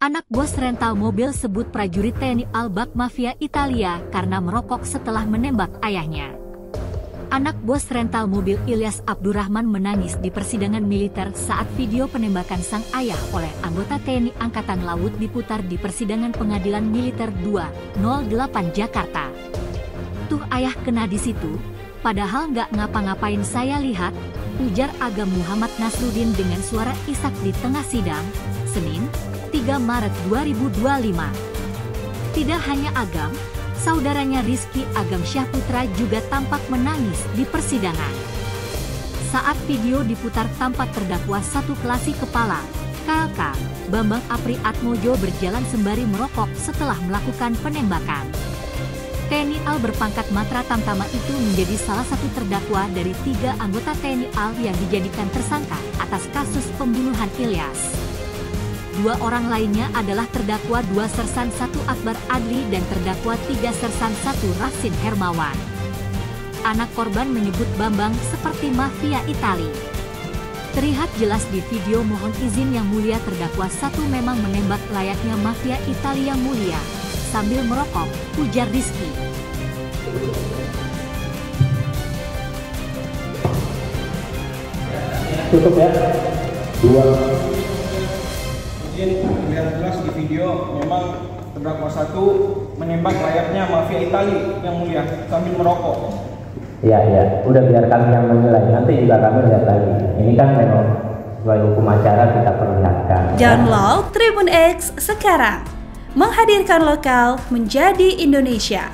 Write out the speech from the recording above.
Anak bos rental mobil sebut prajurit TNI Al-Bak Mafia Italia karena merokok setelah menembak ayahnya. Anak bos rental mobil Ilyas Abdurrahman menangis di persidangan militer saat video penembakan sang ayah oleh anggota TNI Angkatan Laut diputar di persidangan Pengadilan Militer 208 Jakarta. "Tuh ayah kena di situ, padahal nggak ngapa-ngapain saya lihat," ujar Agam Muhammad Nasruddin dengan suara isak di tengah sidang, Senin, 3 Maret 2025. Tidak hanya Agam, saudaranya Rizky Agam Syahputra juga tampak menangis di persidangan. Saat video diputar tampak terdakwa satu Kelasi Kepala, KLK, Bambang Apri Atmojo berjalan sembari merokok setelah melakukan penembakan. TNI Al berpangkat Matra Tamtama itu menjadi salah satu terdakwa dari 3 anggota TNI Al yang dijadikan tersangka atas kasus pembunuhan Ilyas. 2 orang lainnya adalah terdakwa 2 Sersan 1 Akbar Adli dan terdakwa 3 Sersan 1 Rasin Hermawan. Anak korban menyebut Bambang seperti mafia Itali. Terlihat jelas di video "Mohon izin yang mulia, terdakwa 1 memang menembak layaknya mafia Itali yang mulia, sambil merokok," ujar Rizky. Tutup ya. 2. Terlihat jelas di video memang terdakwa 1 menembak layaknya mafia Itali yang mulia sambil merokok. Iya, udah biar kami yang menilai, nanti juga kami lihat lagi. Ini kan memang sesuai hukum acara kita perlihatkan. Download Tribun X sekarang, menghadirkan lokal menjadi Indonesia.